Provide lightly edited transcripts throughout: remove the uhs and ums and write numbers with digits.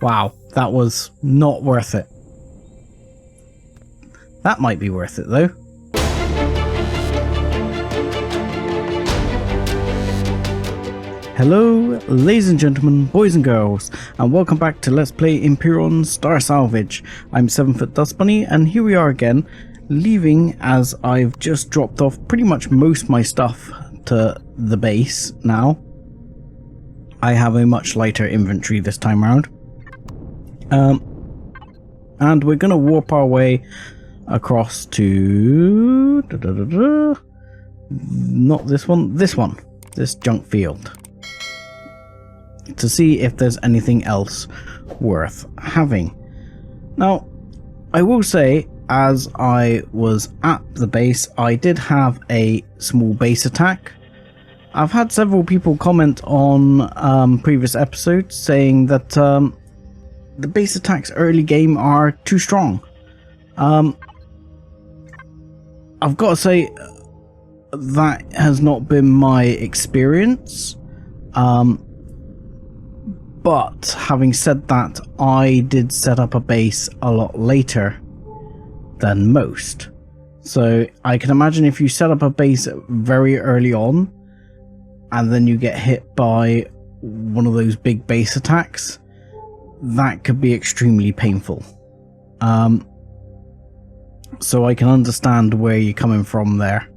Wow, that was not worth it. That might be worth it though. Hello, ladies and gentlemen, boys and girls, and welcome back to Let's Play Empyrion Star Salvage. I'm 7foot Dust Bunny, and here we are again, leaving as I've just dropped off pretty much most of my stuff to the base now. I have a much lighter inventory this time around. And we're going to warp our way across to... not this one, this junk field, to see if there's anything else worth having. Now, I will say, as I was at the base, I did have a small base attack. I've had several people comment on previous episodes saying that the base attacks early game are too strong. I've got to say that has not been my experience. But having said that, I did set up a base a lot later than most. So I can imagine if you set up a base very early on and then you get hit by one of those big base attacks, that could be extremely painful. So I can understand where you're coming from there.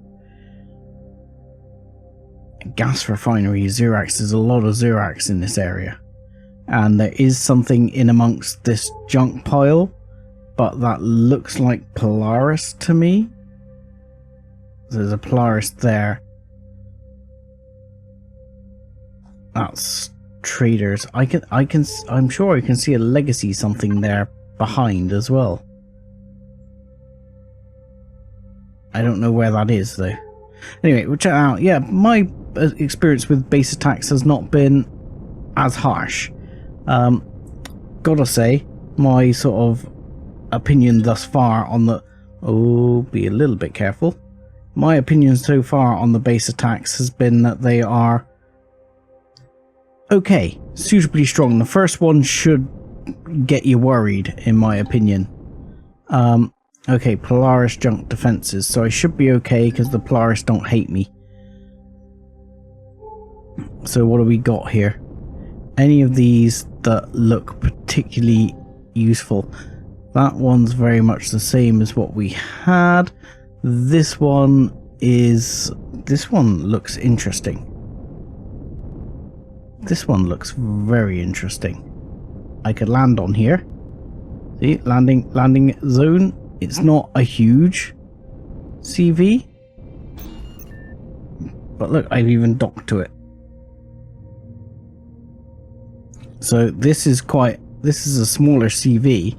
Gas refinery, Xerax, there's a lot of Xerax in this area. And there is something in amongst this junk pile, but that looks like Polaris to me. There's a Polaris there. That's traders. I'm sure I can see a legacy something there behind as well. I don't know where that is though. Anyway, we'll check it out. Yeah, my experience with base attacks has not been as harsh. Gotta say, my sort of opinion thus far on the... oh, be a little bit careful. My opinion so far on the base attacks has been that they are okay, suitably strong. The first one should get you worried, in my opinion. Okay, Polaris junk defenses, so I should be okay because the Polaris don't hate me. So what do we got here? Any of these that look particularly useful? That one's very much the same as what we had. This one looks interesting. This one looks very interesting. I could land on here. See, landing zone. It's not a huge CV, but look, I've even docked to it. So this is a smaller CV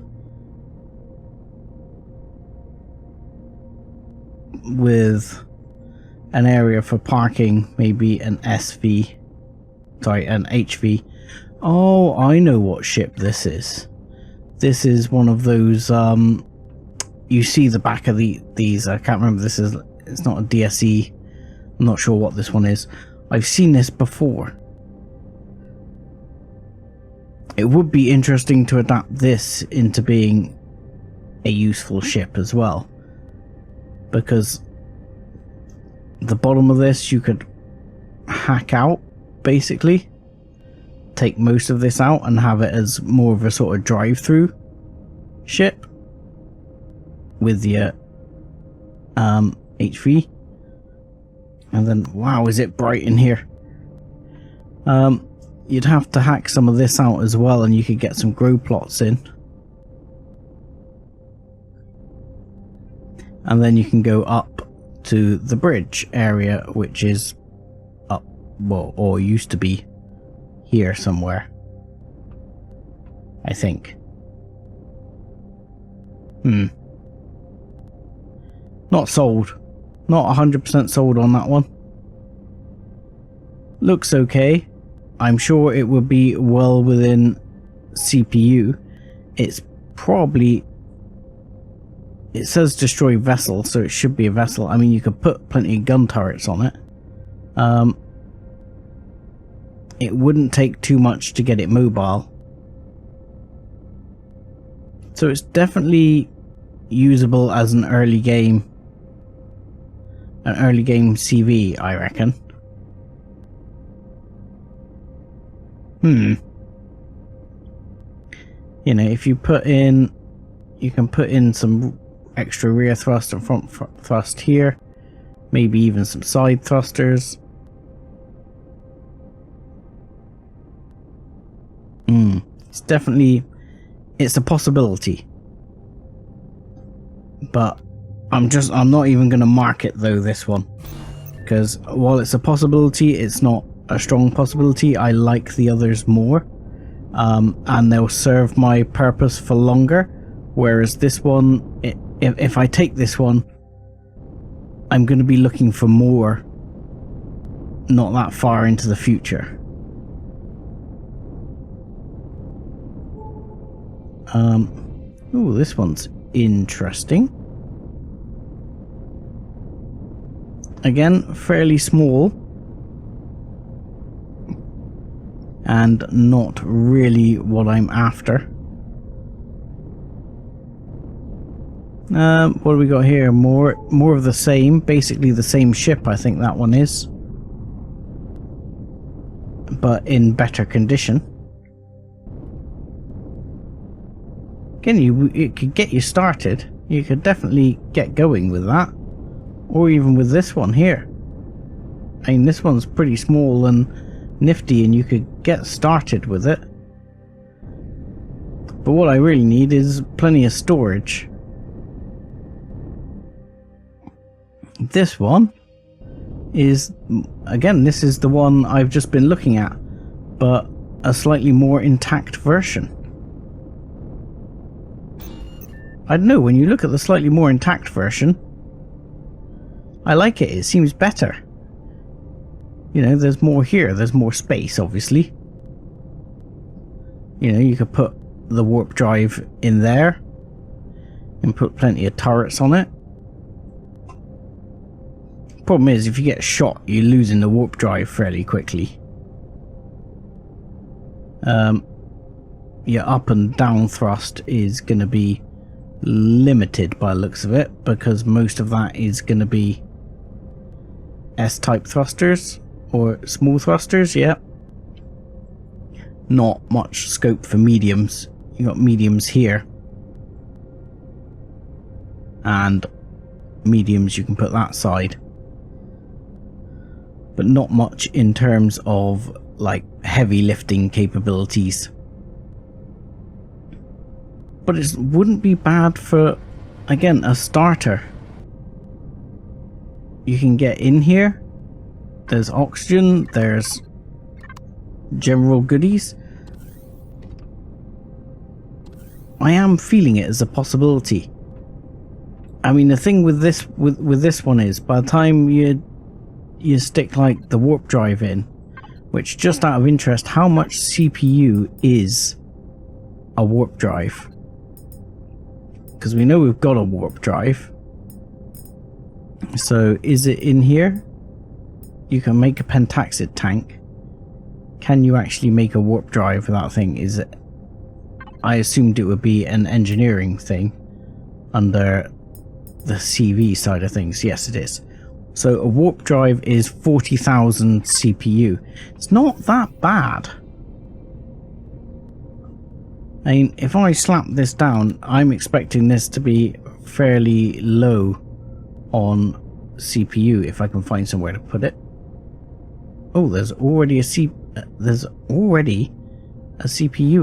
with an area for parking, maybe an SV, sorry, an HV. Oh, I know what ship this is. This is one of those, you see the back of these, I can't remember, it's not a DSE, I'm not sure what this one is. I've seen this before. It would be interesting to adapt this into being a useful ship as well, because the bottom of this you could hack out, basically take most of this out and have it as more of a sort of drive-through ship with your HV. And then, wow, is it bright in here. You'd have to hack some of this out as well, and you could get some grow plots in. And then you can go up to the bridge area, which is up, well, or used to be here somewhere, I think. Not sold. Not 100% sold on that one. Looks okay. I'm sure it would be well within CPU. It's probably... it says destroy vessel, so it should be a vessel. I mean, you could put plenty of gun turrets on it. It wouldn't take too much to get it mobile. So it's definitely usable as an early game CV, I reckon. You know, if you put in, you can put in some extra rear thrust and front thrust here, maybe even some side thrusters. It's definitely, it's a possibility, but I'm not even going to mark it though, this one, because while it's a possibility, it's not a strong possibility. I like the others more, and they'll serve my purpose for longer, whereas this one, if I take this one, I'm going to be looking for more not that far into the future. Oh, this one's interesting. Again, fairly small and not really what I'm after. What do we got here? More of the same, basically the same ship, I think that one is, but in better condition. Again, it could get you started. You could definitely get going with that, or even with this one here. I mean, this one's pretty small and nifty, and you could get started with it. But what I really need is plenty of storage. This one is, again, this is the one I've just been looking at, but a slightly more intact version. I don't know, when you look at the slightly more intact version, I like it. It seems better. You know, there's more here. There's more space, obviously. You know, you could put the warp drive in there and put plenty of turrets on it. Problem is, if you get shot, you're losing the warp drive fairly quickly. Your up and down thrust is going to be limited by the looks of it, because most of that is going to be S-type thrusters or small thrusters. Yeah, not much scope for mediums. You got mediums here, and mediums you can put that side, but not much in terms of like heavy lifting capabilities. But it wouldn't be bad for, again, a starter. You can get in here. There's oxygen. There's general goodies. I am feeling it as a possibility. I mean, the thing with this one is, by the time you stick like the warp drive in, which, just out of interest, how much CPU is a warp drive? Because we know we've got a warp drive. So is it in here? You can make a pentaxid tank. Can you actually make a warp drive for that thing? Is it? I assumed it would be an engineering thing under the CV side of things. Yes, it is. So a warp drive is 40,000 CPU. It's not that bad. I mean, if I slap this down, I'm expecting this to be fairly low on CPU, if I can find somewhere to put it. Oh, there's already a CPU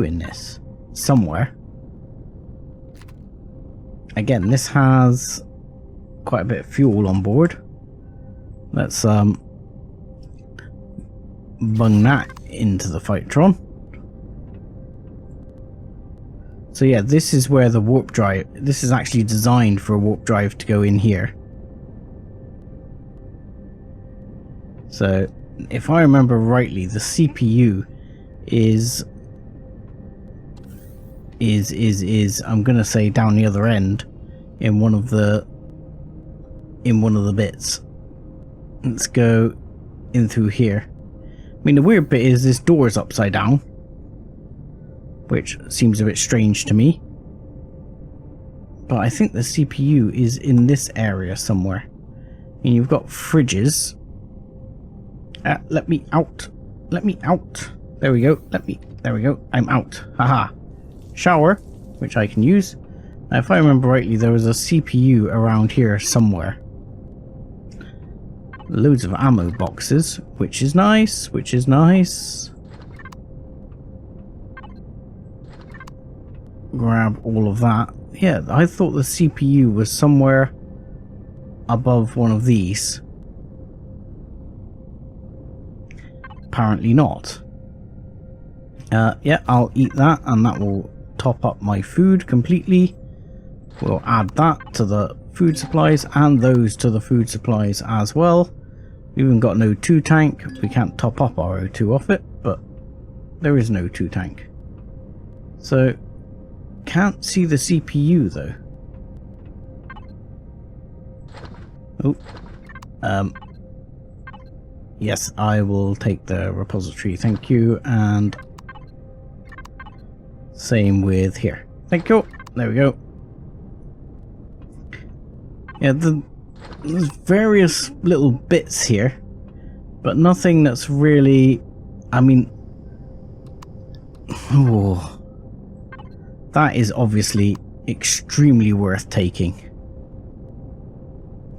in this somewhere. Again, this has quite a bit of fuel on board. Let's bung that into the Phytron. So yeah, this is where the warp drive, this is actually designed for a warp drive to go in here. So if I remember rightly, the CPU is I'm gonna say down the other end in one of the bits. Let's go in through here. I mean, the weird bit is this door is upside down, which seems a bit strange to me. But I think the CPU is in this area somewhere. And you've got fridges. Let me out. Let me out. There we go. There we go. I'm out. Haha. Shower, which I can use. Now, if I remember rightly, there was a CPU around here somewhere. Loads of ammo boxes, which is nice, which is nice. Grab all of that. Yeah, I thought the CPU was somewhere above one of these. Apparently not. Yeah, I'll eat that, and that will top up my food completely. We'll add that to the food supplies, and those to the food supplies as well. We've even got an O2 tank. We can't top up our O2 off it, but there is no O2 tank. So, can't see the CPU though. Oh. Yes, I will take the repository, thank you, and same with here. Thank you. There we go. Yeah, there's various little bits here, but nothing that's really, I mean, oh, that is obviously extremely worth taking.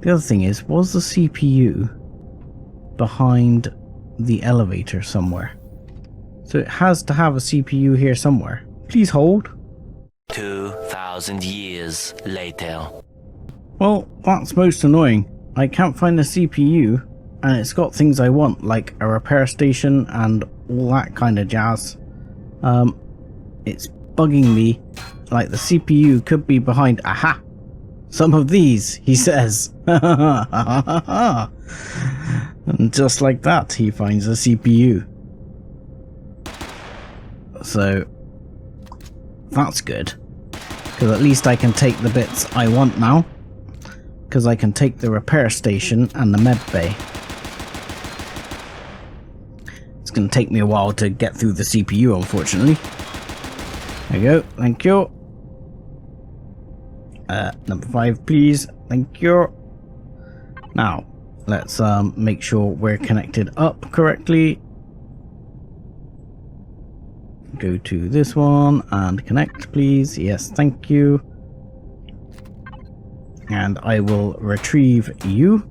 The other thing is, was the CPU behind the elevator somewhere? So it has to have a CPU here somewhere. Please hold. 2,000 years later. Well, that's most annoying. I can't find the CPU, and it's got things I want, like a repair station and all that kind of jazz. It's bugging me, like the CPU could be behind, aha! Some of these, he says. And just like that, he finds a CPU. So, that's good. Because at least I can take the bits I want now. Because I can take the repair station and the med bay. It's going to take me a while to get through the CPU, unfortunately. There you go, thank you. Number 5, please. Thank you. Now, let's make sure we're connected up correctly. Go to this one and connect, please. Yes, thank you. And I will retrieve you.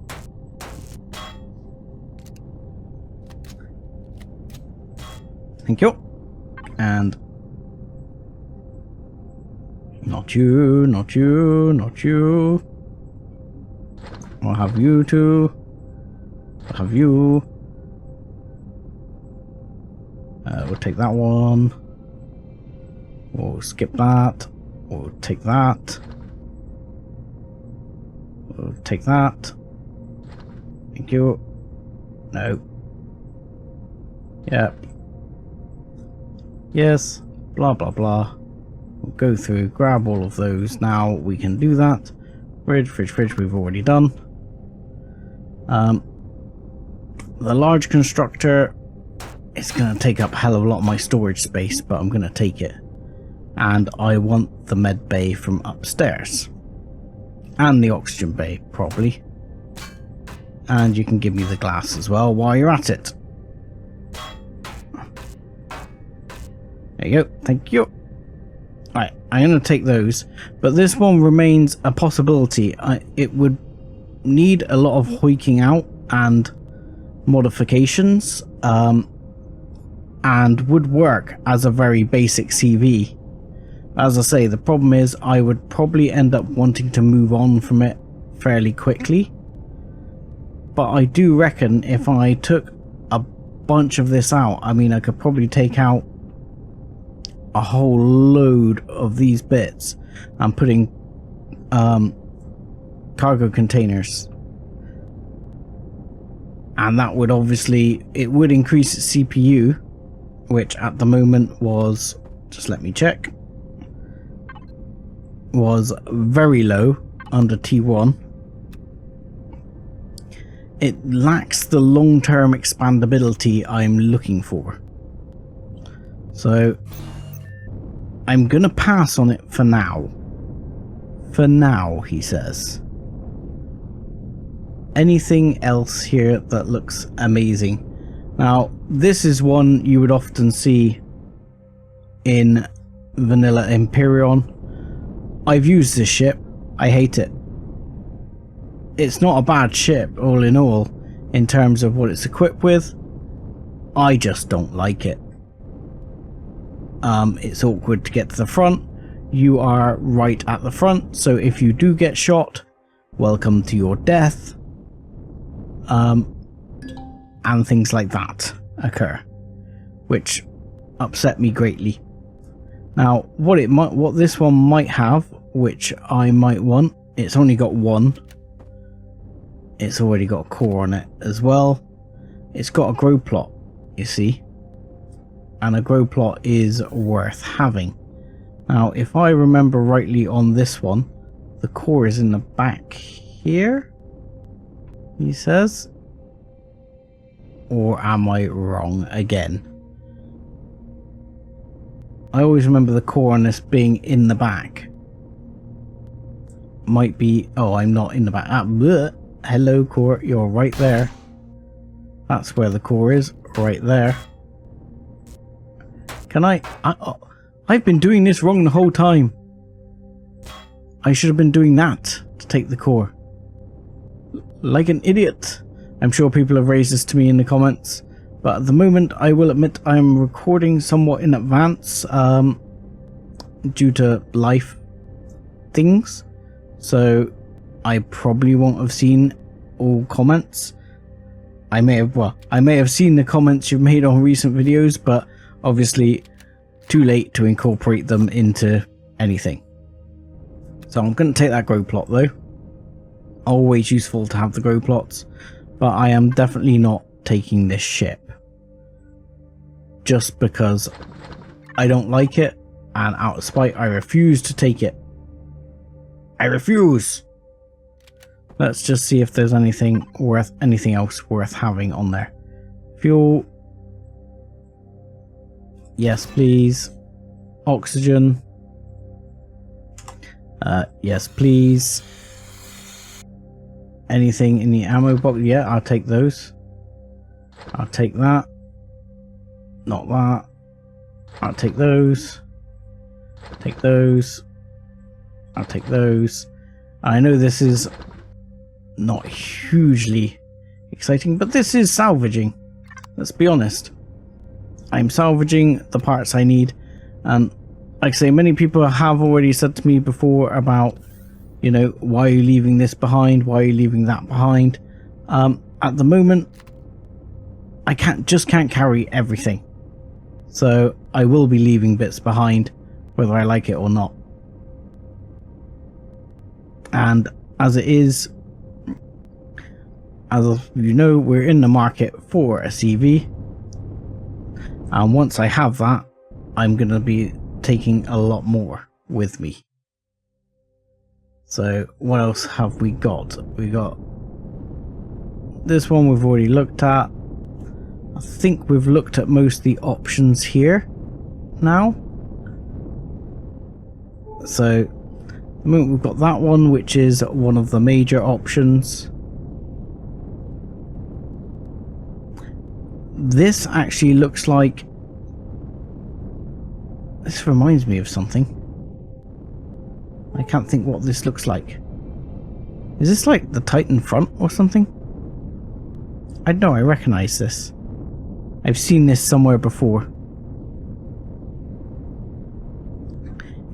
Thank you. And not you, not you, not you. I'll have you too. I'll have you. We'll take that one. We'll skip that. We'll take that. We'll take that. Thank you. No. Yep. Yes. Blah blah blah. We'll go through, grab all of those. Now we can do that. Fridge, fridge, fridge, we've already done. The large constructor, it's going to take up a hell of a lot of my storage space, but I'm going to take it. And I want the med bay from upstairs. And the oxygen bay, probably. And you can give me the glass as well while you're at it. There you go, thank you. Right, I'm going to take those, but this one remains a possibility. It would need a lot of hoiking out and modifications, and would work as a very basic CV. As I say, the problem is I would probably end up wanting to move on from it fairly quickly. But I do reckon if I took a bunch of this out, I mean, I could probably take out a whole load of these bits and putting cargo containers. And that would obviously, it would increase its CPU, which at the moment was, just let me check, was very low, under T1. It lacks the long-term expandability I'm looking for. So I'm gonna pass on it for now. for now, he says. Anything else here that looks amazing? Now, this is one you would often see in vanilla Empyrion. I've used this ship. I hate it. It's not a bad ship, all in all, in terms of what it's equipped with. I just don't like it. It's awkward to get to the front. You are right at the front, so if you do get shot, welcome to your death. And things like that occur, which upset me greatly. Now, what this one might have, which I might want, it's only got one. It's already got a core on it as well. It's got a grow plot, you see, and a grow plot is worth having. Now, if I remember rightly on this one, the core is in the back here, he says. Or am I wrong again? I always remember the core on this being in the back. Might be... Oh, I'm not in the back. Hello, core. You're right there. That's where the core is. Right there. Can I've been doing this wrong the whole time. I should have been doing that to take the core. Like an idiot. I'm sure people have raised this to me in the comments, but at the moment I will admit I'm recording somewhat in advance due to life things, so I probably won't have seen all comments. I may have seen the comments you've made on recent videos, but obviously too late to incorporate them into anything. So I'm going to take that grow plot though. Always useful to have the grow plots. But I am definitely not taking this ship. Just because I don't like it, and out of spite I refuse to take it. I refuse! Let's just see if there's anything else worth having on there. Fuel. Yes, please. Oxygen. Yes, please. Anything in the ammo box? Yeah, I'll take those. I'll take that. Not that. I'll take those. Take those. I'll take those. I know this is not hugely exciting, but this is salvaging. Let's be honest. I'm salvaging the parts I need, and like I say, many people have already said to me before about, you know, why are you leaving this behind? Why are you leaving that behind? At the moment, I just can't carry everything. So I will be leaving bits behind, whether I like it or not. And as it is, as you know, we're in the market for a CV. And once I have that, I'm going to be taking a lot more with me. So what else have we got? We got this one we've already looked at. I think we've looked at most of the options here now. So at the moment we've got that one, which is one of the major options. This actually looks like... This reminds me of something. I can't think what this looks like. Is this like the Titan front or something? I know, I recognize this. I've seen this somewhere before.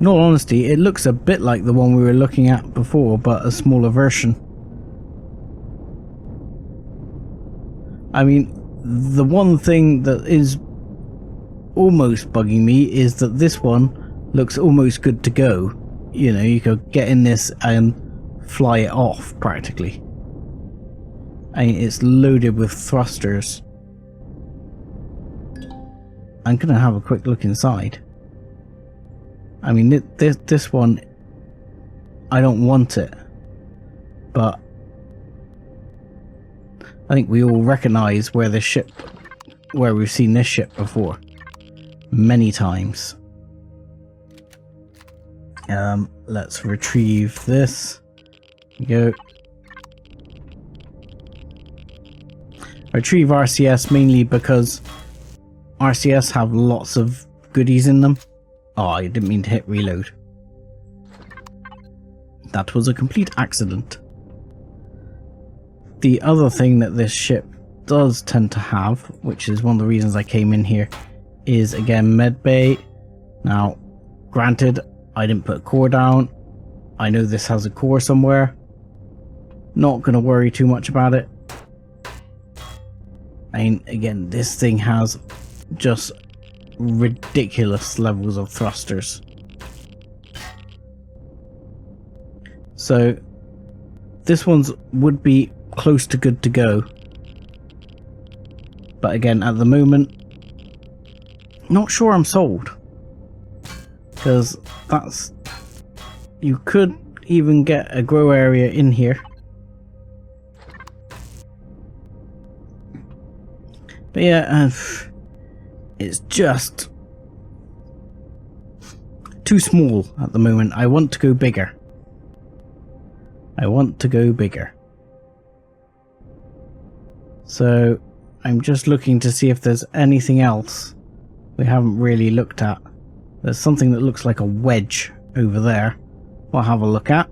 In all honesty, it looks a bit like the one we were looking at before, but a smaller version. I mean, the one thing that is almost bugging me is that this one looks almost good to go. You know, you could get in this and fly it off practically. I mean, it's loaded with thrusters. I'm gonna have a quick look inside. I mean, this one, I don't want it, but I think we all recognize where we've seen this ship before many times. Let's retrieve this. Go. Retrieve RCS mainly because RCS have lots of goodies in them. Oh, I didn't mean to hit reload. That was a complete accident. The other thing that this ship does tend to have, which is one of the reasons I came in here, is again medbay. Now, granted, I didn't put a core down. I know this has a core somewhere. Not going to worry too much about it. I mean, again, this thing has just ridiculous levels of thrusters. So, this one's would be close to good to go. But again, at the moment, not sure I'm sold. Because that's... You could even get a grow area in here. But yeah, it's just too small at the moment. I want to go bigger. I want to go bigger. So I'm just looking to see if there's anything else we haven't really looked at. There's something that looks like a wedge over there. We'll have a look at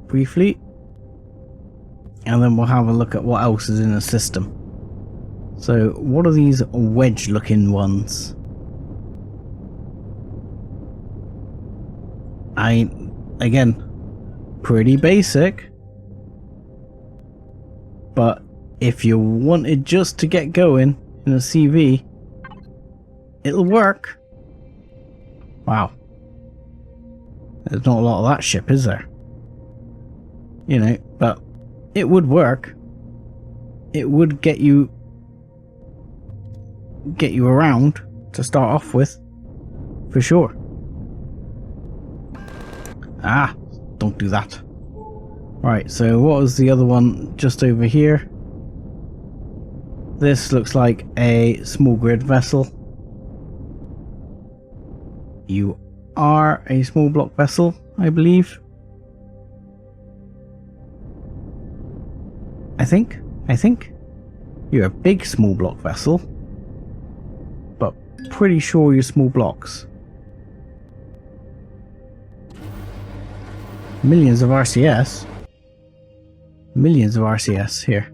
briefly. And then we'll have a look at what else is in the system. So, what are these wedge-looking ones? Again, pretty basic. But if you wanted just to get going in a CV, it'll work. Wow. There's not a lot of that ship, is there? You know, but it would work. It would get you around to start off with, for sure. Ah, don't do that. Right, so what was the other one just over here? This looks like a small grid vessel. You are a small block vessel, I believe. I think. You're a big small block vessel. But pretty sure you're small blocks. Millions of RCS. Millions of RCS here.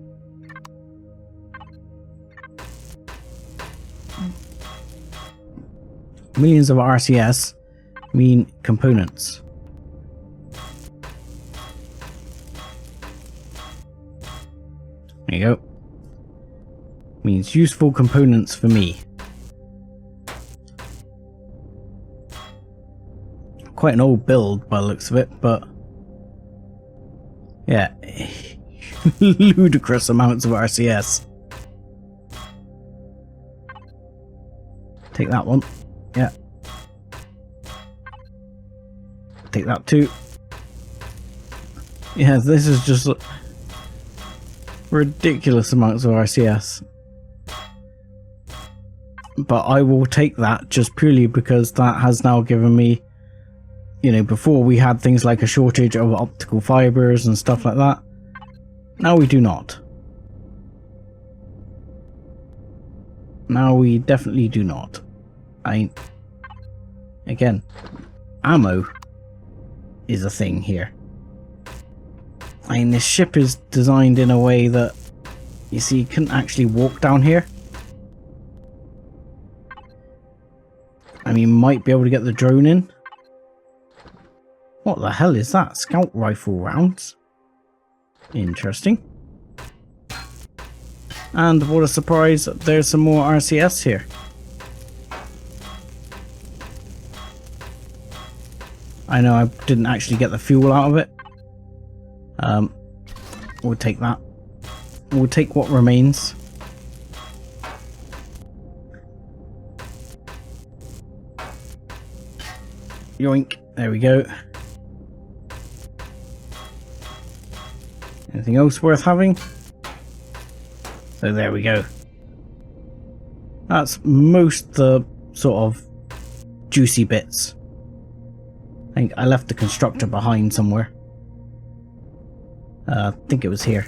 Millions of RCS mean components. There you go. Means useful components for me. Quite an old build by the looks of it, but yeah, ludicrous amounts of RCS. Take that one. Yeah. Take that too. Yeah, this is just ridiculous amounts of RCS. But I will take that just purely because that has now given me, you know, before we had things like a shortage of optical fibers and stuff like that. Now we do not. Now we definitely do not. Again, ammo is a thing here. This ship is designed in a way that, you see, you couldn't actually walk down here. Might be able to get the drone in. What the hell is that? Scout rifle rounds. Interesting. And what a surprise, there's some more RCS here. I know I didn't actually get the fuel out of it. We'll take that. We'll take what remains. Yoink. There we go. Anything else worth having? So there we go. That's most the sort of juicy bits. I left the constructor behind somewhere. I think it was here.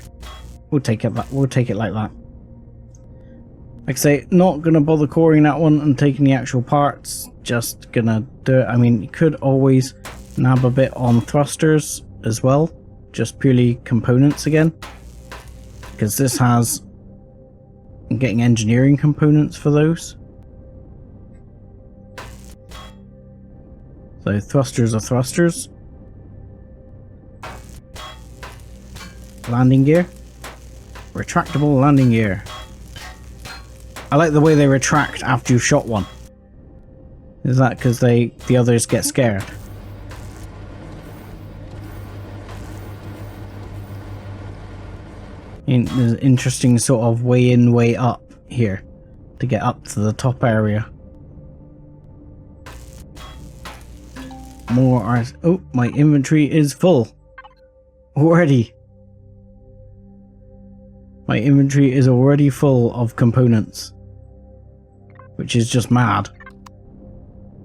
We'll take it like that. Like I say, not gonna bother coring that one and taking the actual parts. Just gonna do it. I mean, you could always nab a bit on thrusters as well, just purely components again, because this has getting engineering components for those. So thrusters are thrusters. Landing gear. Retractable landing gear. I like the way they retract after you've shot one. Is that because the others get scared? There's an interesting sort of way in, way up here to get up to the top area. More art. Oh, my inventory is full already. My inventory is already full of components, which is just mad.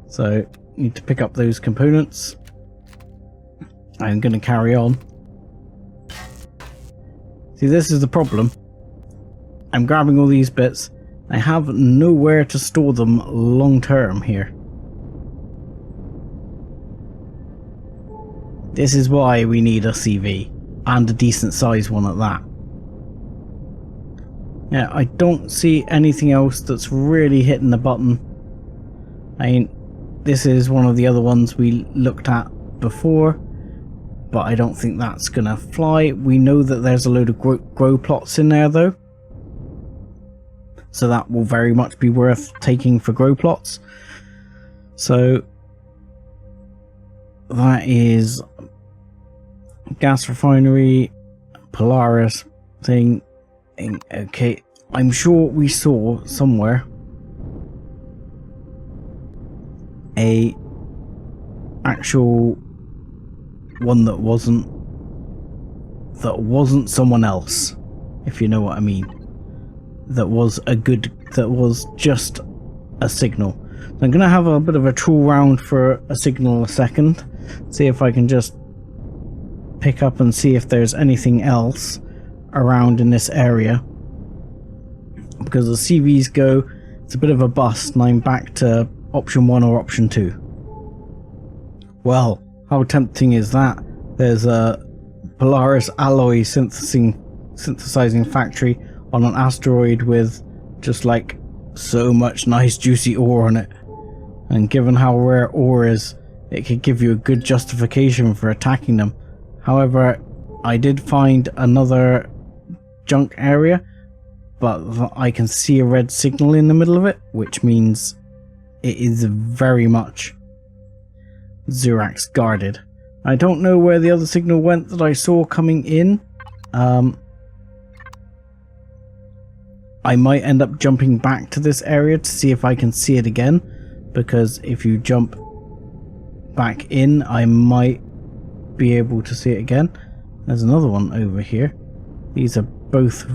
So, need to pick up those components. I'm going to carry on. See, this is the problem. I'm grabbing all these bits. I have nowhere to store them long term here. This is why we need a CV, and a decent sized one at that. Yeah, I don't see anything else that's really hitting the button. I mean, this is one of the other ones we looked at before, but I don't think that's gonna fly. We know that there's a load of grow plots in there though, so that will very much be worth taking for grow plots. So that is gas refinery, Polaris thing. Okay, I'm sure we saw somewhere a actual one that wasn't someone else, if you know what I mean. That was just a signal. So I'm gonna have a bit of a tool round for a signal a second, see if I can just pick up and see if there's anything else around in this area, because the CVs go, it's a bit of a bust and I'm back to option 1 or option 2. Well, how tempting is that? There's a Polaris alloy synthesizing factory on an asteroid with just like so much nice juicy ore on it, and given how rare ore is, it could give you a good justification for attacking them. However, I did find another junk area, but I can see a red signal in the middle of it, which means it is very much Zurax guarded. I don't know where the other signal went that I saw coming in. I might end up jumping back to this area to see if I can see it again, because if you jump back in, I might be able to see it again. There's another one over here. These both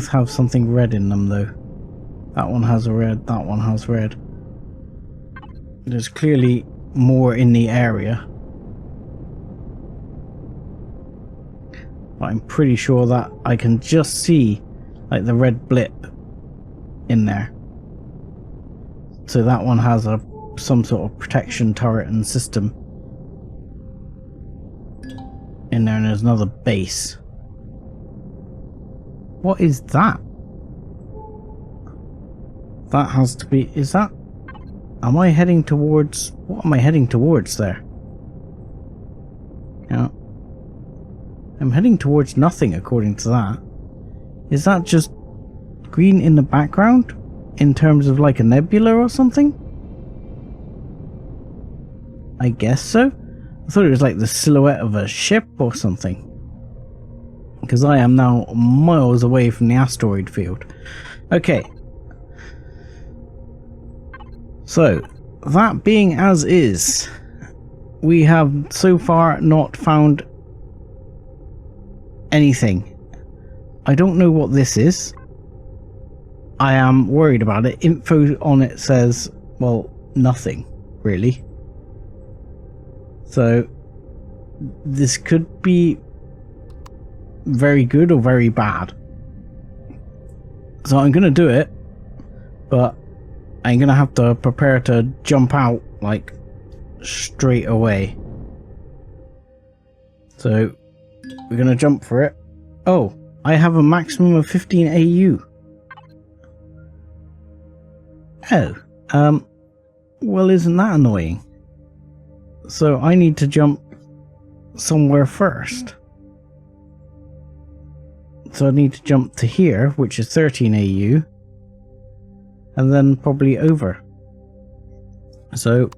have something red in them though. That one has a red, that one has red. There's clearly more in the area, but I'm pretty sure that I can just see like the red blip in there. So that one has some sort of protection turret and system in there, and there's another base. What is that? That has to be... is that... am I heading towards... what am I heading towards there? Yeah. I'm heading towards nothing according to that. Is that just green in the background? In terms of like a nebula or something? I guess so. I thought it was like the silhouette of a ship or something, because I am now miles away from the asteroid field. Okay. So, that being as is, we have so far not found anything. I don't know what this is. I am worried about it. Info on it says, well, nothing, really. So this could be very good or very bad. So I'm going to do it, but I'm going to have to prepare to jump out like straight away. So we're going to jump for it. Oh, I have a maximum of 15 AU. Oh, well, isn't that annoying? So I need to jump somewhere first. So I need to jump to here, which is 13 AU, and then probably over. So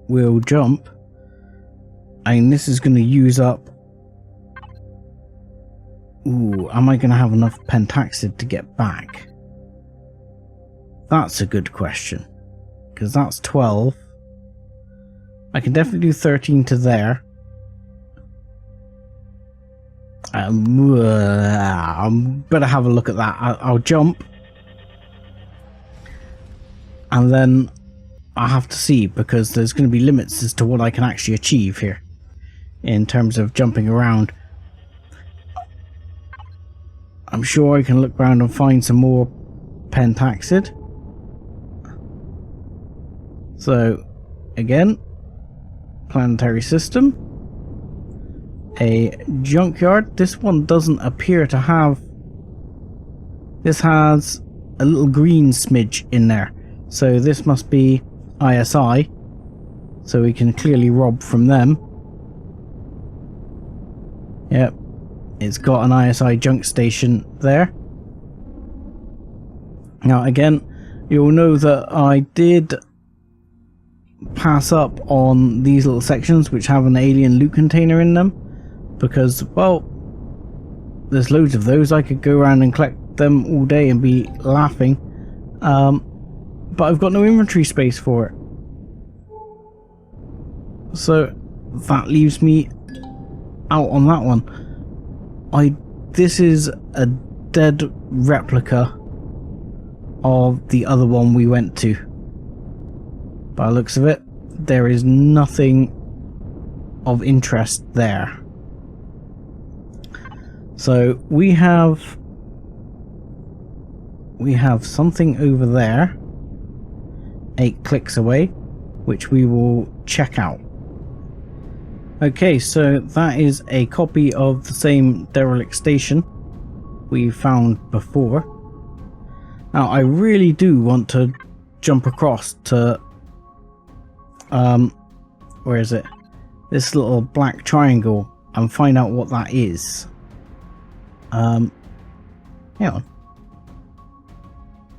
we'll jump, and this is going to use up... Ooh, am I going to have enough pentaxid to get back? That's a good question, because that's 12. I can definitely do 13 to there. I'm better have a look at that. I'll jump, and then I have to see, because there's going to be limits as to what I can actually achieve here in terms of jumping around. I'm sure I can look around and find some more pentaxid. So again, planetary system, a junkyard. This one doesn't appear to have... This has a little green smidge in there, so this must be ISI, so we can clearly rob from them. Yep, it's got an ISI junk station there. Now again, you'll know that I did pass up on these little sections which have an alien loot container in them, because, well, there's loads of those. I could go around and collect them all day and be laughing, but I've got no inventory space for it. So that leaves me out on that one. This is a dead replica of the other one we went to. By the looks of it, there is nothing of interest there. So we have something over there, 8 clicks away, which we will check out. Okay, so that is a copy of the same derelict station we found before. Now I really do want to jump across to where is it? This little black triangle, and find out what that is. Hang on.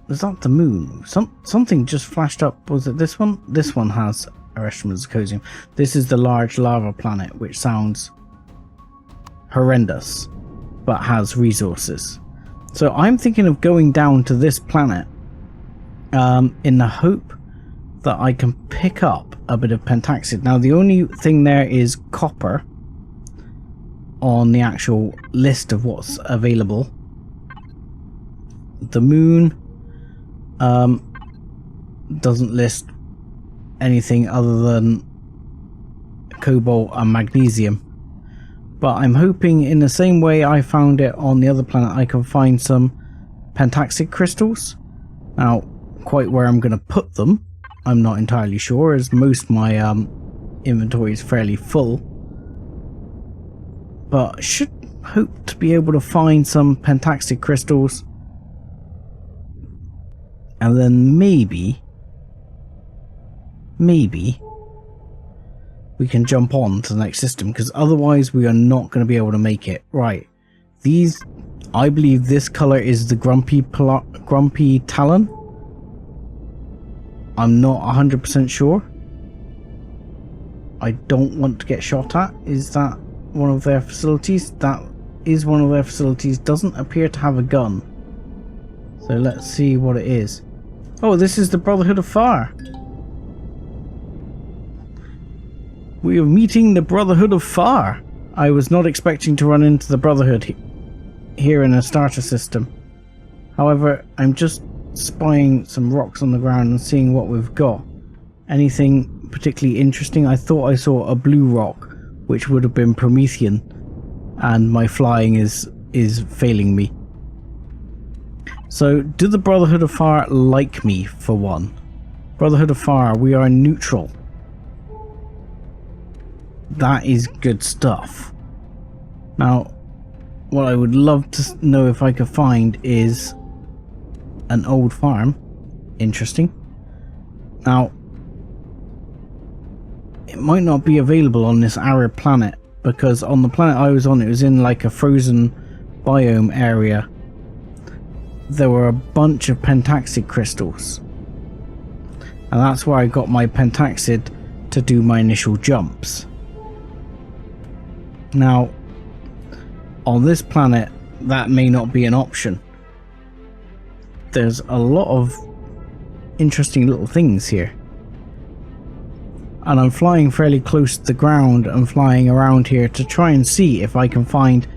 Was that the moon? Something just flashed up. Was it this one? This one has Erestrian Zirconium. This is the large lava planet, which sounds horrendous, but has resources. So I'm thinking of going down to this planet in the hope that I can pick up a bit of pentaxid. Now the only thing there is copper on the actual list of what's available. The moon doesn't list anything other than cobalt and magnesium, but I'm hoping in the same way I found it on the other planet I can find some pentaxid crystals. Now quite where I'm going to put them I'm not entirely sure, as most of my inventory is fairly full, but should hope to be able to find some pentaxid crystals, and then maybe we can jump on to the next system, because otherwise we are not going to be able to make it. Right, these, I believe this color is the Grumpy Talon. I'm not 100% sure. I don't want to get shot at. Is that one of their facilities? That is one of their facilities. Doesn't appear to have a gun. So let's see what it is. Oh, this is the Brotherhood of Farr. We are meeting the Brotherhood of Farr. I was not expecting to run into the Brotherhood here in a starter system. However, I'm just spying some rocks on the ground and seeing what we've got. anything particularly interesting. I thought I saw a blue rock, which would have been Promethean, and my flying is failing me. So, do the Brotherhood of Farr like me, for one? Brotherhood of Farr, we are neutral. That is good stuff. Now, what I would love to know if I could find is an old farm. Interesting. Now, it might not be available on this arid planet, because on the planet I was on, it was in like a frozen biome area. There were a bunch of pentaxid crystals, and that's where I got my pentaxid to do my initial jumps. Now, on this planet, that may not be an option. There's a lot of interesting little things here. And I'm flying fairly close to the ground and flying around here to try and see if I can find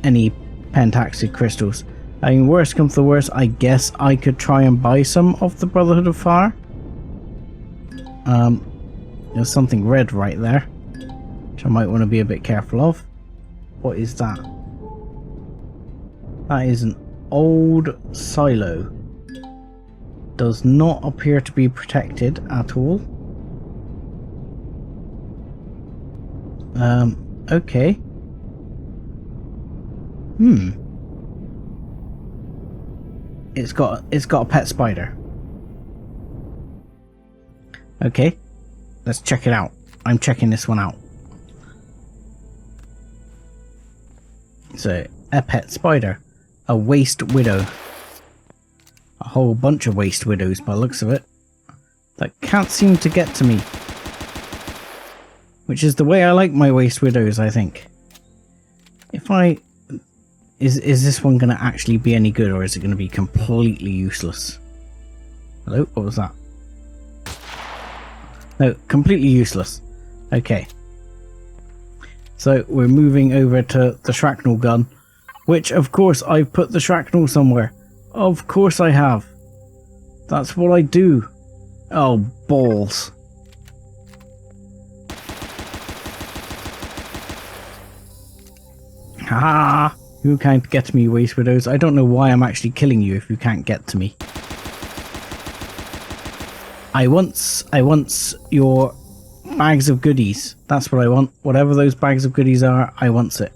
any pentaxid crystals. I mean, worst comes to worst, I guess I could try and buy some of the Brotherhood of Farr. There's something red right there, which I might want to be a bit careful of. What is that? That is an old silo. Does not appear to be protected at all. Okay. It's got a pet spider. Okay. Let's check it out. I'm checking this one out. So, a pet spider. A waste widow. A whole bunch of waste widows by the looks of it. That can't seem to get to me. Which is the way I like my waste widows, I think. If I... Is this one going to actually be any good, or is it going to be completely useless? Hello? What was that? No, completely useless. Okay. So, we're moving over to the shrapnel gun. Which, of course, I've put the shrapnel somewhere. Of course I have. That's what I do. Oh, balls. Ha! You can't get to me, waste widows. I don't know why I'm actually killing you if you can't get to me. I want your bags of goodies. That's what I want. Whatever those bags of goodies are, I want it.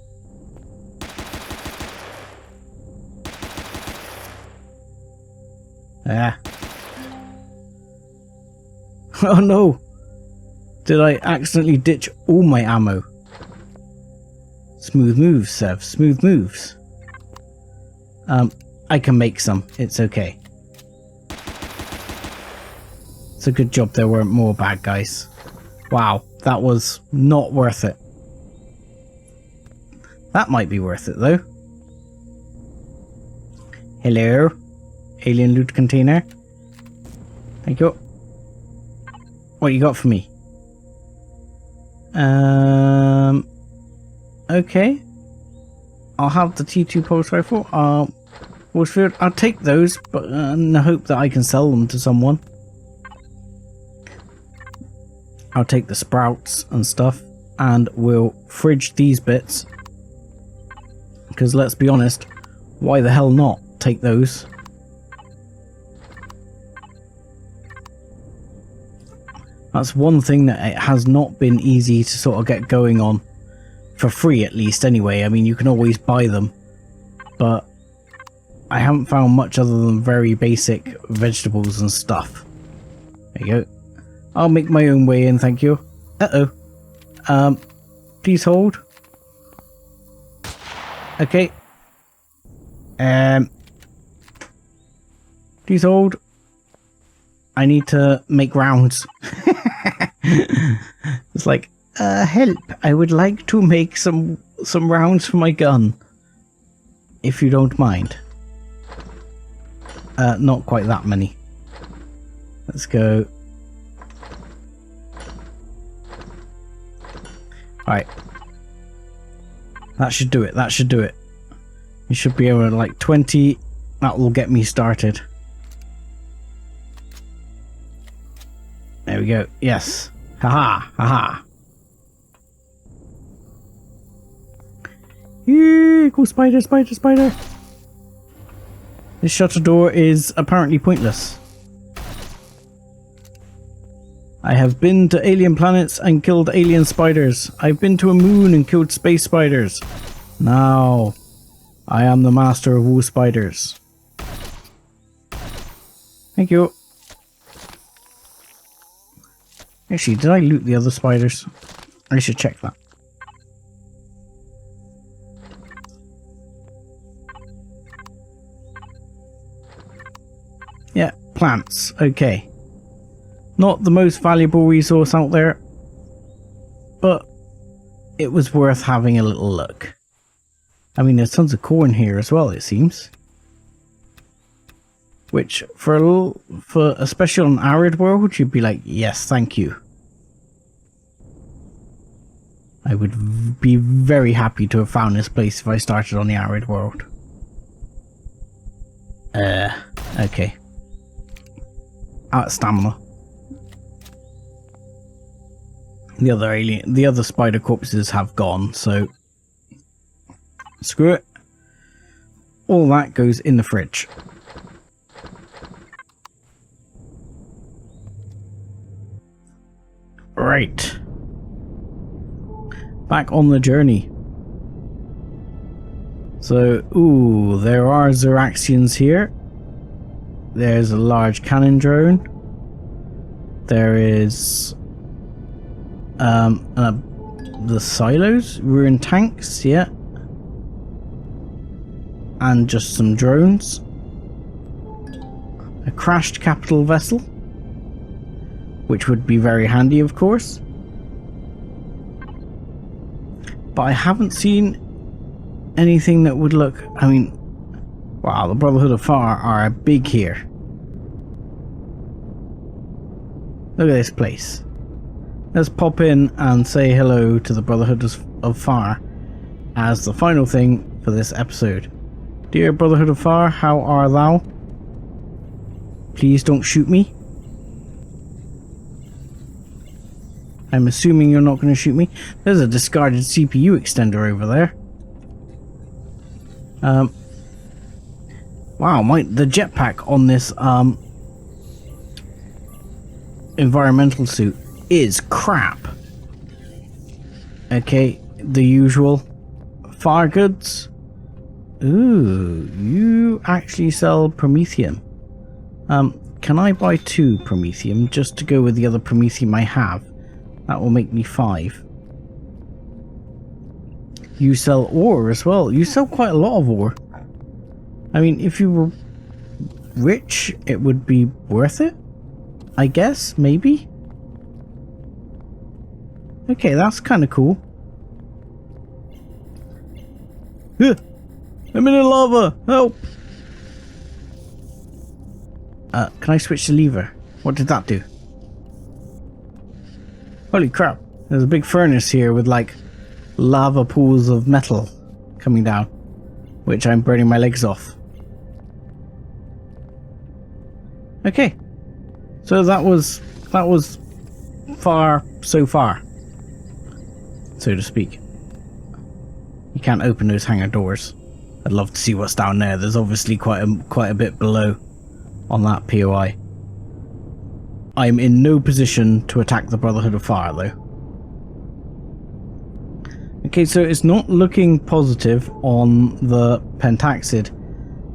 Ah. Oh no! Did I accidentally ditch all my ammo? Smooth moves, Sev. Smooth moves. I can make some. It's okay. It's a good job there weren't more bad guys. Wow, that was not worth it. That might be worth it though. Hello? Alien loot container. Thank you. What you got for me? Okay. I'll have the T2 pulse rifle. I'll take those, but in the hope that I can sell them to someone. I'll take the sprouts and stuff, and we'll fridge these bits. Because let's be honest, why the hell not take those? That's one thing that it has not been easy to sort of get going on. For free at least anyway. I mean, you can always buy them. But I haven't found much other than very basic vegetables and stuff. There you go. I'll make my own way in, thank you. Uh-oh. Please hold. Okay. Please hold. I need to make rounds. It's like, help, I would like to make some rounds for my gun. If you don't mind. Not quite that many. Let's go. Alright. That should do it, that should do it. You should be able to, like, 20. That will get me started. we go. Yes. Haha. Haha. Yeah, go spider, spider, spider. This shutter door is apparently pointless. I have been to alien planets and killed alien spiders. I've been to a moon and killed space spiders. Now, I am the master of all spiders. Thank you. Actually, did I loot the other spiders? I should check that. Yeah, plants. Okay. Not the most valuable resource out there, but it was worth having a little look. I mean, there's tons of corn here as well, it seems. Which, for especially on an arid world, you'd be like, yes, thank you. I would be very happy to have found this place if I started on the arid world. Okay. Out of stamina. The other spider corpses have gone, so screw it. All that goes in the fridge. Right. Back on the journey. So, ooh, there are Zeraxians here. There's a large cannon drone. There is the silos, ruined tanks, yeah. And just some drones. A crashed capital vessel, which would be very handy, of course. But I haven't seen anything that would look... I mean, wow, the Brotherhood of Farr are big here. Look at this place. Let's pop in and say hello to the Brotherhood of Farr as the final thing for this episode. Dear Brotherhood of Farr, how are thou? Please don't shoot me. I'm assuming you're not going to shoot me. There's a discarded CPU extender over there. Wow, the jetpack on this environmental suit is crap. Okay, the usual. Farr goods. Ooh, you actually sell Promethium. Can I buy 2 Promethium just to go with the other Promethium I have? That will make me 5. You sell ore as well. You sell quite a lot of ore. I mean, if you were rich, it would be worth it, I guess, maybe. Okay, that's kind of cool. I'm in the lava! Help! Can I switch the lever? What did that do? Holy crap. There's a big furnace here with like lava pools of metal coming down, which I'm burning my legs off. Okay. So that was far so far, so to speak. You can't open those hangar doors. I'd love to see what's down there. There's obviously quite a bit below on that POI. I'm in no position to attack the Brotherhood of Farr though. Okay, so it's not looking positive on the pentaxid,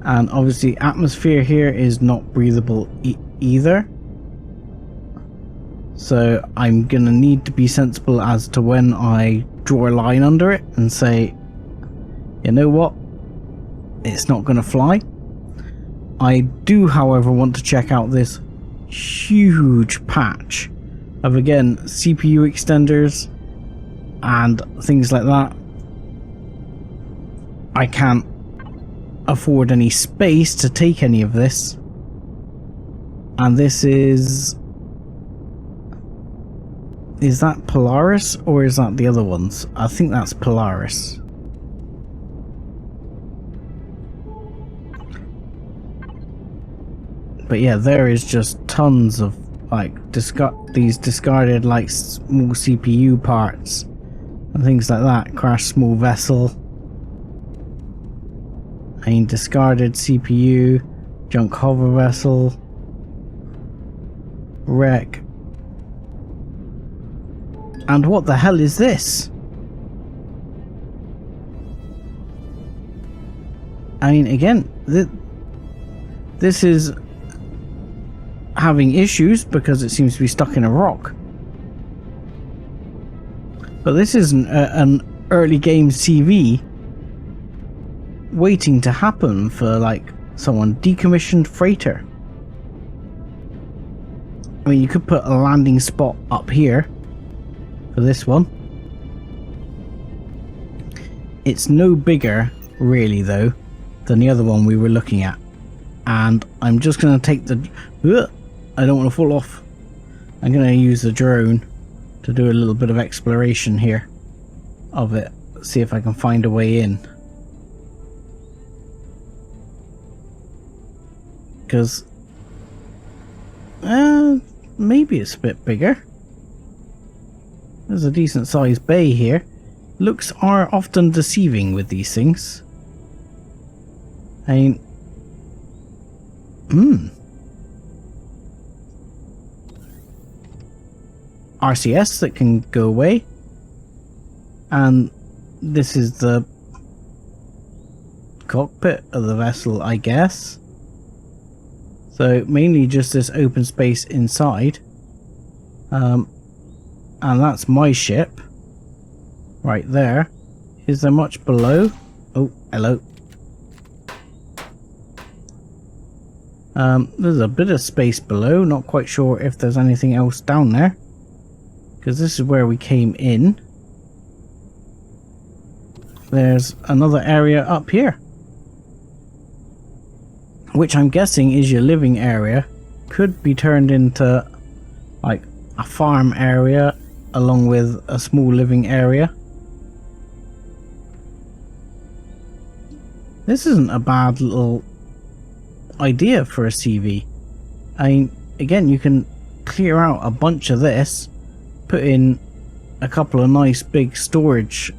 and obviously atmosphere here is not breathable either. So I'm gonna need to be sensible as to when I draw a line under it and say, you know what, it's not gonna fly. I do, however, want to check out this huge patch of, again, CPU extenders and things like that. I can't afford any space to take any of this, and this is that Polaris or is that the other ones? I think that's Polaris. But yeah, there is just tons of like these discarded like small CPU parts and things like that. Crash small vessel. I mean, discarded CPU, junk hover vessel, wreck. And what the hell is this? I mean, again, this is having issues because it seems to be stuck in a rock. But this is an early game CV waiting to happen for like someone. Decommissioned freighter. I mean, you could put a landing spot up here for this one. It's no bigger really though than the other one we were looking at, and I'm just going to take the I don't want to fall off. I'm going to use the drone to do a little bit of exploration here of it, see if I can find a way in, because maybe it's a bit bigger. There's a decent sized bay here. Looks are often deceiving with these things. I mean, RCS that can go away, and this is the cockpit of the vessel, I guess. So mainly just this open space inside, and that's my ship right there. Is there much below? Oh, hello. There's a bit of space below, not quite sure if there's anything else down there, because this is where we came in. There's another area up here, which I'm guessing is your living area. Could be turned into like a farm area along with a small living area. This isn't a bad little idea for a CV. I mean, again, you can clear out a bunch of this, put in a couple of nice big storage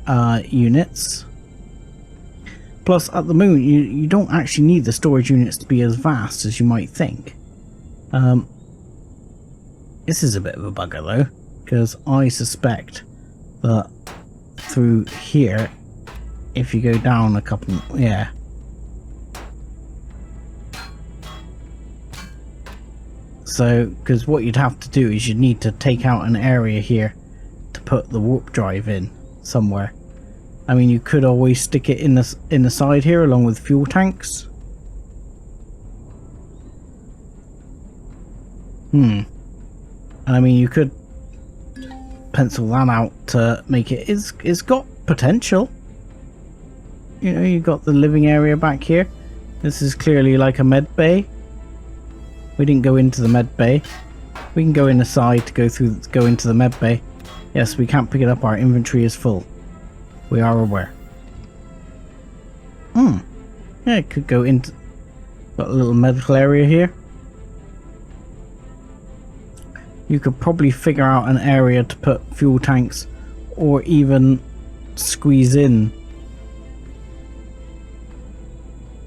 units. Plus, at the moment, you don't actually need the storage units to be as vast as you might think. This is a bit of a bugger though, because I suspect that through here, if you go down a couple, yeah. So, because what you'd have to do is you'd need to take out an area here to put the warp drive in somewhere. I mean, you could always stick it in the side here along with fuel tanks. And I mean, you could pencil that out to make it. It's got potential. You know, you got the living area back here. This is clearly like a med bay. We didn't go into the med bay. We can go in the side to go into the med bay. Yes, we can't pick it up. Our inventory is full. We are aware. Yeah, it could go into. Got a little medical area here. You could probably figure out an area to put fuel tanks, or even squeeze in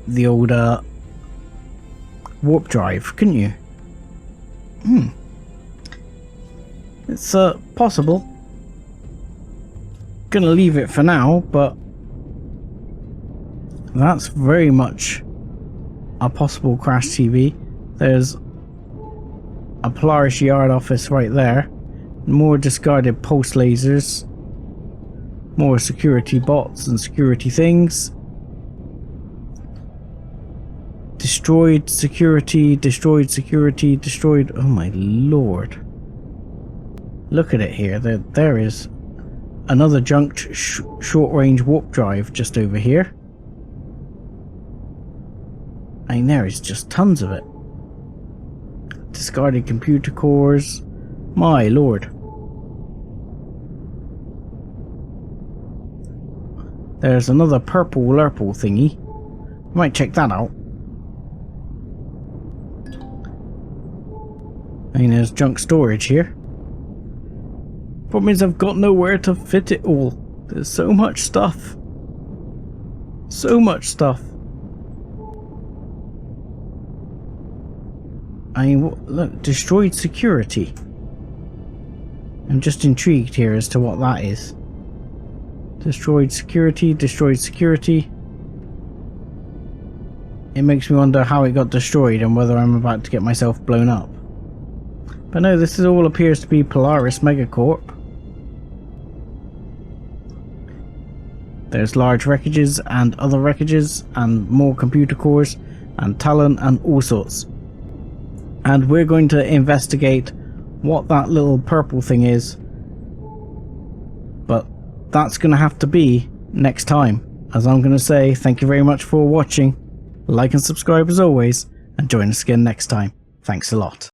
the old warp drive, couldn't you? It's possible. Gonna leave it for now, but that's very much a possible crash TV. There's a Polaris yard office right there. More discarded pulse lasers. More security bots and security things. Destroyed security, destroyed security, destroyed. Oh my lord. Look at it here. There is another junked short range warp drive just over here. I mean, there is just tons of it. Discarded computer cores. My lord. There's another purple lurple thingy. Might check that out. I mean, there's junk storage here. Problem is I've got nowhere to fit it all. There's so much stuff. So much stuff. I mean, look, destroyed security. I'm just intrigued here as to what that is. Destroyed security, destroyed security. It makes me wonder how it got destroyed and whether I'm about to get myself blown up. But no, this all appears to be Polaris Megacorp. There's large wreckages and other wreckages and more computer cores and talent and all sorts. And we're going to investigate what that little purple thing is. But that's going to have to be next time. As I'm going to say, thank you very much for watching. Like and subscribe as always, and join us again next time. Thanks a lot.